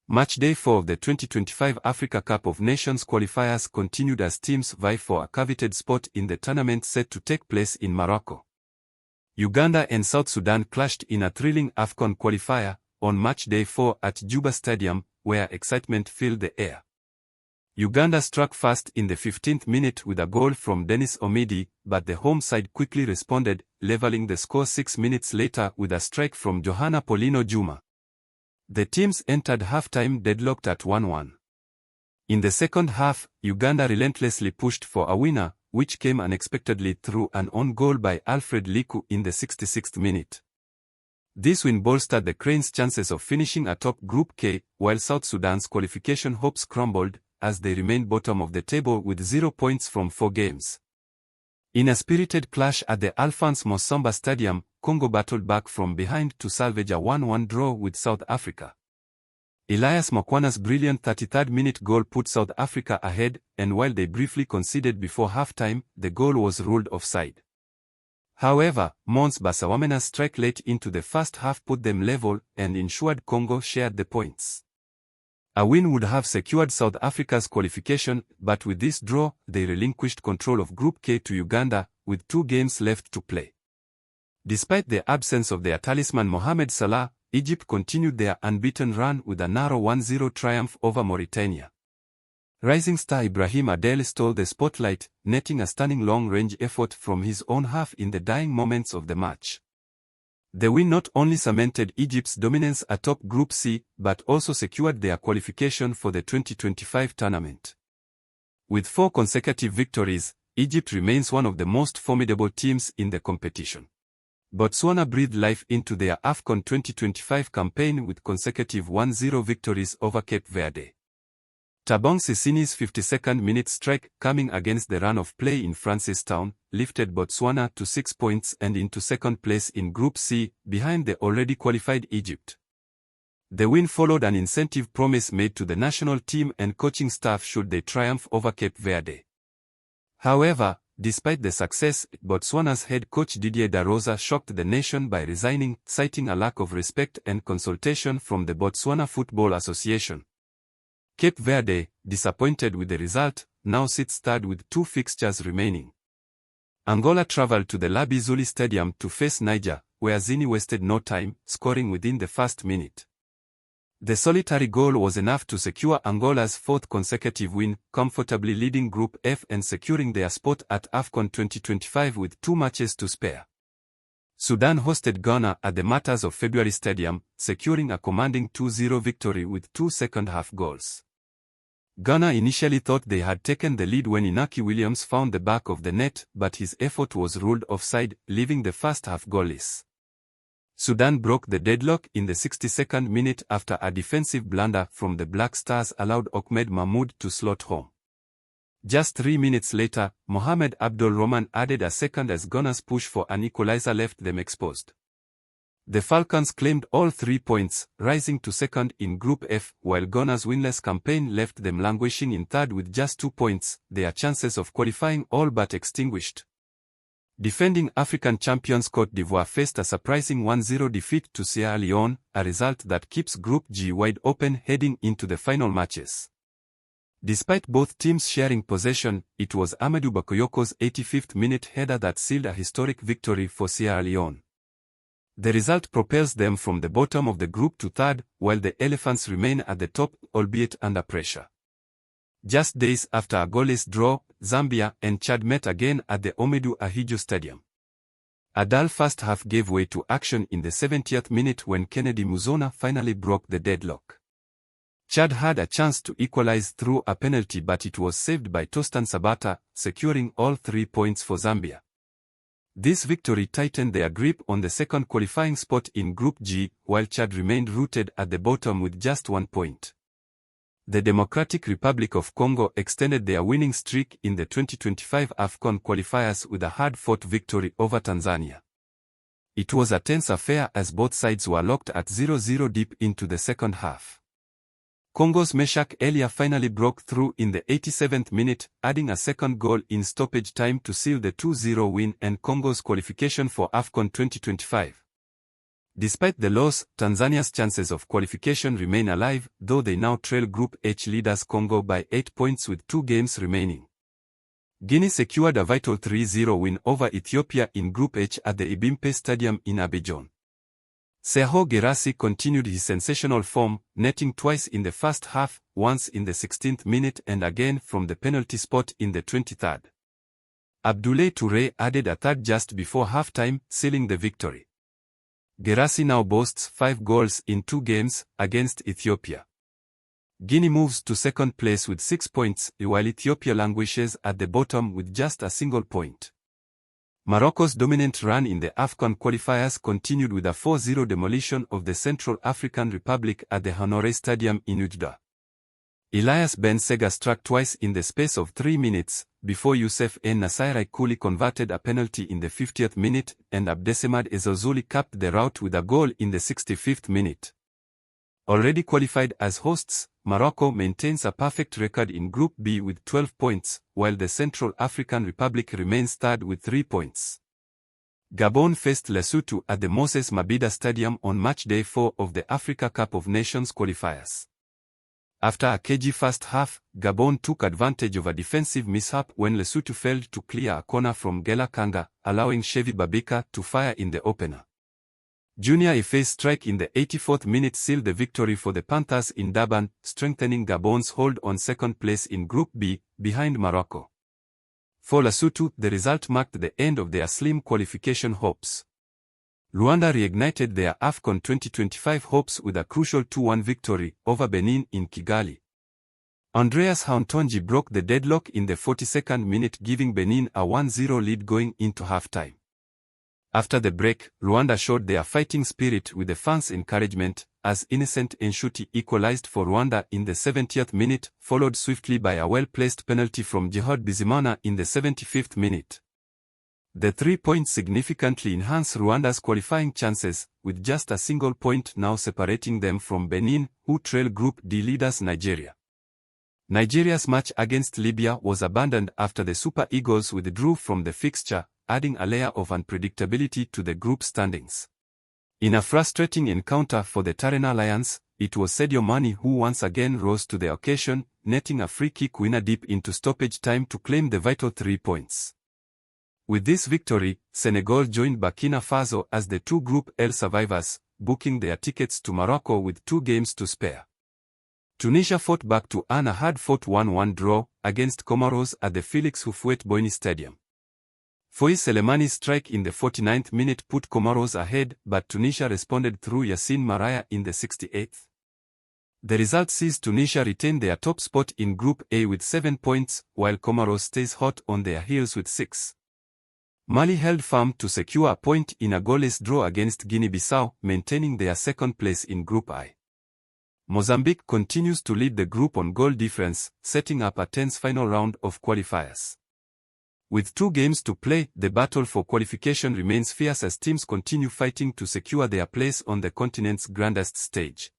Matchday 4 of the 2025 Africa Cup of Nations qualifiers continued as teams vie for a coveted spot in the tournament set to take place in Morocco. Uganda and South Sudan clashed in a thrilling AFCON qualifier on Matchday 4 at Juba Stadium, where excitement filled the air. Uganda struck first in the 15th minute with a goal from Dennis Omidi, but the home side quickly responded, leveling the score 6 minutes later with a strike from Johanna Paulino Juma. The teams entered halftime deadlocked at 1-1. In the second half, Uganda relentlessly pushed for a winner, which came unexpectedly through an own goal by Alfred Liku in the 66th minute. This win bolstered the Cranes' chances of finishing atop Group K, while South Sudan's qualification hopes crumbled, as they remained bottom of the table with 0 points from 4 games. In a spirited clash at the Alphonse Mosamba Stadium, Congo battled back from behind to salvage a 1-1 draw with South Africa. Elias Mokwana's brilliant 33rd-minute goal put South Africa ahead, and while they briefly conceded before halftime, the goal was ruled offside. However, Mons Basawamena's strike late into the first half put them level and ensured Congo shared the points. A win would have secured South Africa's qualification, but with this draw, they relinquished control of Group K to Uganda, with 2 games left to play. Despite the absence of their talisman Mohamed Salah, Egypt continued their unbeaten run with a narrow 1-0 triumph over Mauritania. Rising star Ibrahim Adel stole the spotlight, netting a stunning long-range effort from his own half in the dying moments of the match. The win not only cemented Egypt's dominance atop Group C, but also secured their qualification for the 2025 tournament. With 4 consecutive victories, Egypt remains one of the most formidable teams in the competition. Botswana breathed life into their AFCON 2025 campaign with consecutive 1-0 victories over Cape Verde. Tabong Sisini's 52nd-minute strike, coming against the run of play in Francistown, lifted Botswana to 6 points and into second place in Group C, behind the already qualified Egypt. The win followed an incentive promise made to the national team and coaching staff should they triumph over Cape Verde. However, despite the success, Botswana's head coach Didier Da Rosa shocked the nation by resigning, citing a lack of respect and consultation from the Botswana Football Association. Cape Verde, disappointed with the result, now sits third with 2 fixtures remaining. Angola traveled to the Labizuli Stadium to face Niger, where Zini wasted no time, scoring within the first minute. The solitary goal was enough to secure Angola's 4th consecutive win, comfortably leading Group F and securing their spot at AFCON 2025 with 2 matches to spare. Sudan hosted Ghana at the Martyrs of February Stadium, securing a commanding 2-0 victory with 2 second-half goals. Ghana initially thought they had taken the lead when Inaki Williams found the back of the net, but his effort was ruled offside, leaving the first half goalless. Sudan broke the deadlock in the 62nd minute after a defensive blunder from the Black Stars allowed Ahmed Mahmoud to slot home. Just 3 minutes later, Mohamed Abdul Rahman added a second as Ghana's push for an equalizer left them exposed. The Falcons claimed all 3 points, rising to second in Group F, while Ghana's winless campaign left them languishing in third with just 2 points, their chances of qualifying all but extinguished. Defending African champions Côte d'Ivoire faced a surprising 1-0 defeat to Sierra Leone, a result that keeps Group G wide open heading into the final matches. Despite both teams sharing possession, it was Amadou Bakoyoko's 85th-minute header that sealed a historic victory for Sierra Leone. The result propels them from the bottom of the group to third, while the Elephants remain at the top, albeit under pressure. Just days after a goalless draw, Zambia and Chad met again at the Omedu Ahidjo Stadium. A dull first half gave way to action in the 70th minute when Kennedy Muzona finally broke the deadlock. Chad had a chance to equalize through a penalty, but it was saved by Tostan Sabata, securing all 3 points for Zambia. This victory tightened their grip on the second qualifying spot in Group G, while Chad remained rooted at the bottom with just 1 point. The Democratic Republic of Congo extended their winning streak in the 2025 AFCON qualifiers with a hard-fought victory over Tanzania. It was a tense affair as both sides were locked at 0-0 deep into the second half. Congo's Meshak Elia finally broke through in the 87th minute, adding a second goal in stoppage time to seal the 2-0 win and Congo's qualification for AFCON 2025. Despite the loss, Tanzania's chances of qualification remain alive, though they now trail Group H leaders Congo by 8 points with 2 games remaining. Guinea secured a vital 3-0 win over Ethiopia in Group H at the Ibimpe Stadium in Abidjan. Serhou Guirassy continued his sensational form, netting twice in the first half, once in the 16th minute and again from the penalty spot in the 23rd. Abdoulaye Touré added a third just before halftime, sealing the victory. Guirassy now boasts 5 goals in 2 games against Ethiopia. Guinea moves to second place with 6 points, while Ethiopia languishes at the bottom with just a single point. Morocco's dominant run in the AFCON qualifiers continued with a 4-0 demolition of the Central African Republic at the Honoré Stadium in Uganda. Elias Ben Sega struck twice in the space of 3 minutes, before Youssef N'Nassiri Kuli converted a penalty in the 50th minute, and Abdesamad Ezozuli capped the rout with a goal in the 65th minute. Already qualified as hosts, Morocco maintains a perfect record in Group B with 12 points, while the Central African Republic remains third with 3 points. Gabon faced Lesotho at the Moses Mabhida Stadium on Matchday 4 of the Africa Cup of Nations qualifiers. After a cagey first half, Gabon took advantage of a defensive mishap when Lesotho failed to clear a corner from Gela Kanga, allowing Chevy Babika to fire in the opener. Junior Ife's strike in the 84th minute sealed the victory for the Panthers in Durban, strengthening Gabon's hold on second place in Group B, behind Morocco. For Lesotho, the result marked the end of their slim qualification hopes. Rwanda reignited their AFCON 2025 hopes with a crucial 2-1 victory over Benin in Kigali. Andreas Hauntonji broke the deadlock in the 42nd minute, giving Benin a 1-0 lead going into halftime. After the break, Rwanda showed their fighting spirit with the fans' encouragement, as Innocent Nshuti equalized for Rwanda in the 70th minute, followed swiftly by a well-placed penalty from Jihad Bizimana in the 75th minute. The 3 points significantly enhance Rwanda's qualifying chances, with just a single point now separating them from Benin, who trail Group D leaders Nigeria. Nigeria's match against Libya was abandoned after the Super Eagles withdrew from the fixture, adding a layer of unpredictability to the group standings. In a frustrating encounter for the Terrena Lions, it was Sadio Mane who once again rose to the occasion, netting a free-kick winner deep into stoppage time to claim the vital 3 points. With this victory, Senegal joined Burkina Faso as the 2 Group L survivors, booking their tickets to Morocco with 2 games to spare. Tunisia fought back to earn a hard-fought 1-1 draw against Comoros at the Felix Houphouët-Boigny Stadium. Foy Selemani's strike in the 49th minute put Comoros ahead, but Tunisia responded through Yassine Maraya in the 68th. The result sees Tunisia retain their top spot in Group A with 7 points, while Comoros stays hot on their heels with 6. Mali held firm to secure a point in a goalless draw against Guinea-Bissau, maintaining their second place in Group I. Mozambique continues to lead the group on goal difference, setting up a tense final round of qualifiers. With 2 games to play, the battle for qualification remains fierce as teams continue fighting to secure their place on the continent's grandest stage.